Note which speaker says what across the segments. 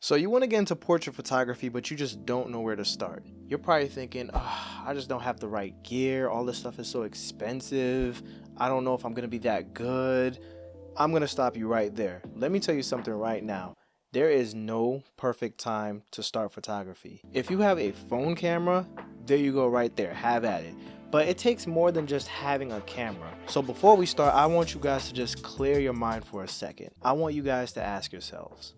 Speaker 1: So you want to get into portrait photography, but you just don't know where to start. You're probably thinking, oh, I just don't have the right gear. All this stuff is so expensive. I don't know if I'm going to be that good. I'm going to stop you right there. Let me tell you something right now. There is no perfect time to start photography. If you have a phone camera, there you go right there. Have at it. But it takes more than just having a camera. So before we start, I want you guys to just clear your mind for a second. I want you guys to ask yourselves,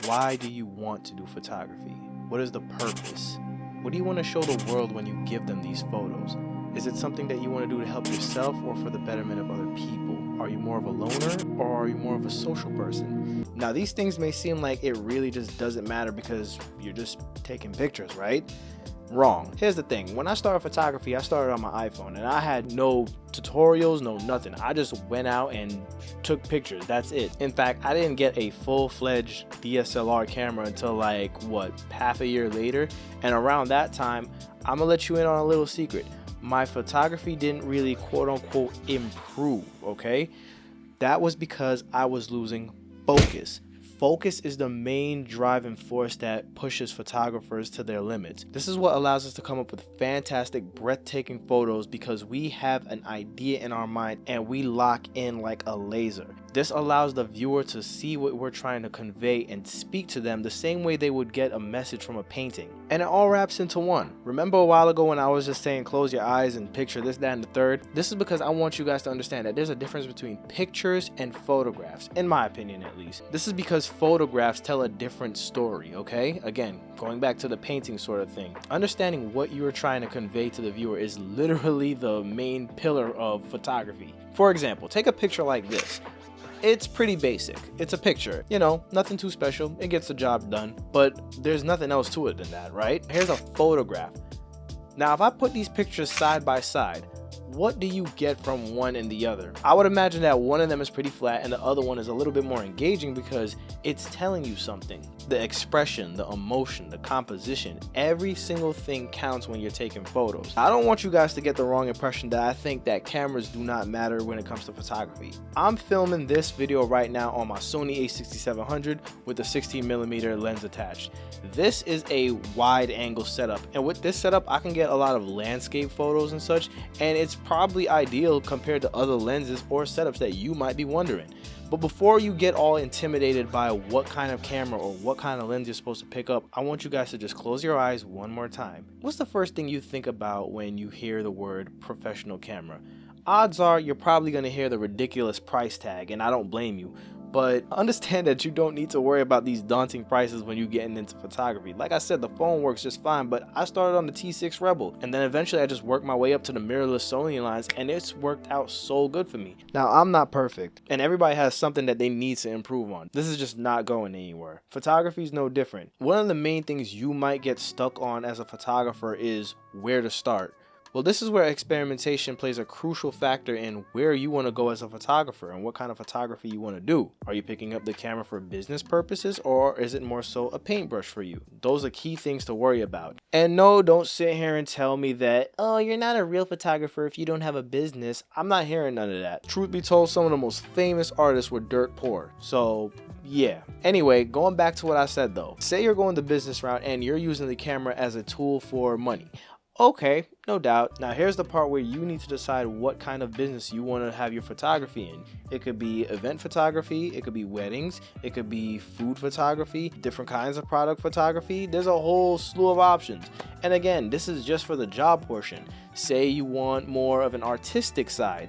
Speaker 1: why do you want to do photography? What is the purpose? What do you want to show the world when you give them these photos? Is it something that you want to do to help yourself or for the betterment of other people? Are you more of a loner or are you more of a social person? Now, these things may seem like it really just doesn't matter because you're just taking pictures, right? Wrong. Here's the thing. When I started photography, I started on my iPhone and I had no tutorials, no nothing. I just went out and took pictures. That's it. In fact, I didn't get a full-fledged DSLR camera until like, half a year later. And around that time, I'm gonna let you in on a little secret. My photography didn't really quote-unquote improve, okay? That was because I was losing focus. Focus is the main driving force that pushes photographers to their limits. This is what allows us to come up with fantastic, breathtaking photos because we have an idea in our mind and we lock in like a laser. This allows the viewer to see what we're trying to convey and speak to them the same way they would get a message from a painting. And it all wraps into one. Remember a while ago when I was just saying close your eyes and picture this, that, and the third? This is because I want you guys to understand that there's a difference between pictures and photographs, in my opinion at least. This is because photographs tell a different story, okay? Again, going back to the painting sort of thing. Understanding what you're trying to convey to the viewer is literally the main pillar of photography. For example, take a picture like this. It's pretty basic. It's a picture, you know, nothing too special. It gets the job done, but there's nothing else to it than that, right? Here's a photograph. Now, if I put these pictures side by side, what do you get from one and the other? I would imagine that one of them is pretty flat and the other one is a little bit more engaging because it's telling you something. The expression, the emotion, the composition, every single thing counts when you're taking photos. I don't want you guys to get the wrong impression that I think that cameras do not matter when it comes to photography. I'm filming this video right now on my Sony a6700 with a 16mm lens attached. This is a wide angle setup, and with this setup I can get a lot of landscape photos and such, and it's probably ideal compared to other lenses or setups that you might be wondering. But before you get all intimidated by what kind of camera or what kind of lens you're supposed to pick up, I want you guys to just close your eyes one more time. What's the first thing you think about when you hear the word professional camera? Odds are you're probably going to hear the ridiculous price tag, and I don't blame you. But understand that you don't need to worry about these daunting prices when you're getting into photography. Like I said, the phone works just fine, but I started on the T6 Rebel, and then eventually I just worked my way up to the mirrorless Sony lines, and it's worked out so good for me. Now, I'm not perfect, and everybody has something that they need to improve on. This is just not going anywhere. Photography is no different. One of the main things you might get stuck on as a photographer is where to start. Well, this is where experimentation plays a crucial factor in where you want to go as a photographer and what kind of photography you want to do. Are you picking up the camera for business purposes, or is it more so a paintbrush for you? Those are key things to worry about. And no, don't sit here and tell me that, oh, you're not a real photographer if you don't have a business. I'm not hearing none of that. Truth be told, some of the most famous artists were dirt poor. So yeah. Anyway, going back to what I said though. Say you're going the business route and you're using the camera as a tool for money. Okay, no doubt. Now here's the part where you need to decide what kind of business you want to have your photography in. It could be event photography, it could be weddings, it could be food photography, different kinds of product photography. There's a whole slew of options. And again, this is just for the job portion. Say you want more of an artistic side.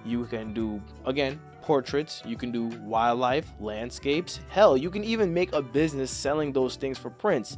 Speaker 1: You can do, again, portraits, you can do wildlife, landscapes. Hell, you can even make a business selling those things for prints.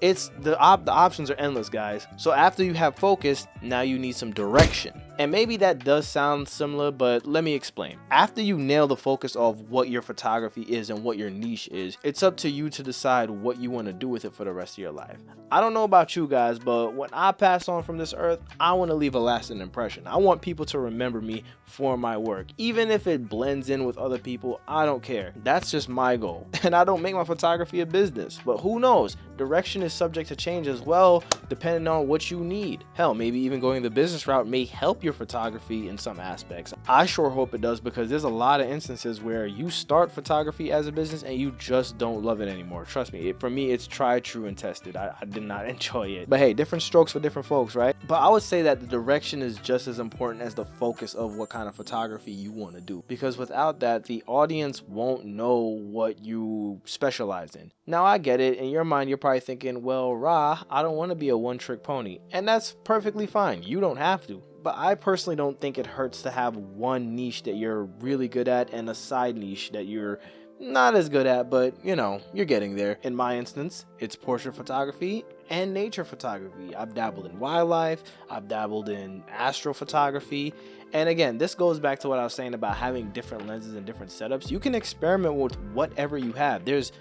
Speaker 1: It's the options are endless, guys. So after you have focus, now you need some direction. And maybe that does sound similar, but let me explain. After you nail the focus of what your photography is and what your niche is, it's up to you to decide what you want to do with it for the rest of your life. I don't know about you guys, but when I pass on from this earth, I want to leave a lasting impression. I want people to remember me for my work. Even if it blends in with other people, I don't care. That's just my goal. And I don't make my photography a business, but who knows? Direction is subject to change as well, depending on what you need. Hell, maybe even going the business route may help your photography in some aspects. I sure hope it does, because there's a lot of instances where you start photography as a business and you just don't love it anymore. Trust me, for me, it's tried, true, and tested. I did not enjoy it. But hey, different strokes for different folks, right? But I would say that the direction is just as important as the focus of what kind of photography you want to do, because without that, the audience won't know what you specialize in. Now, I get it. In your mind, you're probably thinking, well, Ra, I don't want to be a one-trick pony. And that's perfectly fine. You don't have to. But I personally don't think it hurts to have one niche that you're really good at and a side niche that you're not as good at, but you know, you're getting there. In my instance, it's portrait photography and nature photography. I've dabbled in wildlife, I've dabbled in astrophotography. And again, this goes back to what I was saying about having different lenses and different setups. You can experiment with whatever you have. There's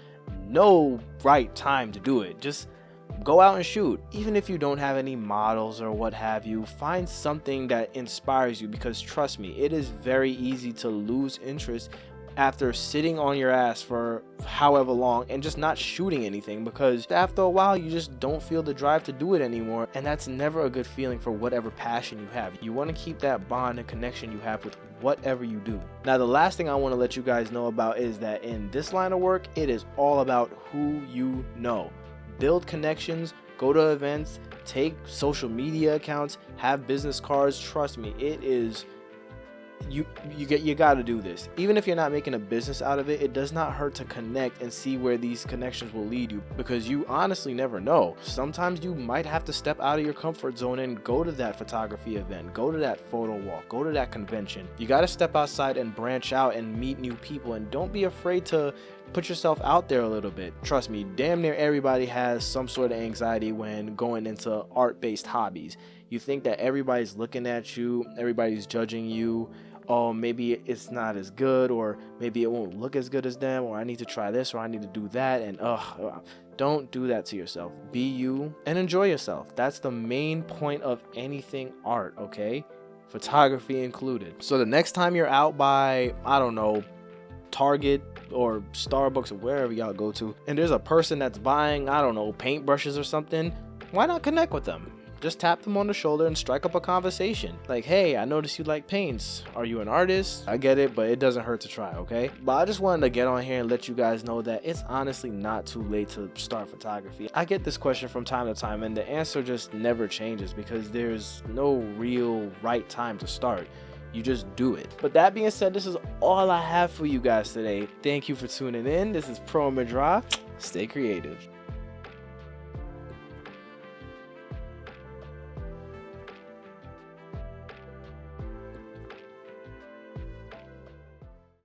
Speaker 1: no right time to do it. Just go out and shoot. Even if you don't have any models or what have you, find something that inspires you, because trust me, it is very easy to lose interest after sitting on your ass for however long and just not shooting anything, because after a while you just don't feel the drive to do it anymore, and that's never a good feeling for whatever passion you have. You want to keep that bond and connection you have with whatever you do. Now, the last thing I want to let you guys know about is that in this line of work, it is all about who you know. Build connections, go to events, take social media accounts, have business cards. Trust me, it is you got to do this. Even if you're not making a business out of it, it does not hurt to connect and see where these connections will lead you, because you honestly never know. Sometimes you might have to step out of your comfort zone and go to that photography event, go to that photo walk, go to that convention. You got to step outside and branch out and meet new people, and don't be afraid to put yourself out there a little bit. Trust me, damn near everybody has some sort of anxiety when going into art-based hobbies. You think that everybody's looking at you, everybody's judging you. Oh, maybe it's not as good, or maybe it won't look as good as them, or I need to try this, or I need to do that. And don't do that to yourself. Be you and enjoy yourself. That's the main point of anything art, okay? Photography included. So the next time you're out by, I don't know, Target or Starbucks or wherever y'all go to, and there's a person that's buying, I don't know, paintbrushes or something, why not connect with them? Just tap them on the shoulder and strike up a conversation. Like, hey, I noticed you like paints. Are you an artist? I get it, but it doesn't hurt to try, okay? But I just wanted to get on here and let you guys know that it's honestly not too late to start photography. I get this question from time to time, and the answer just never changes, because there's no real right time to start. You just do it. But that being said, this is all I have for you guys today. Thank you for tuning in. This is Pro Image Ra. Stay creative.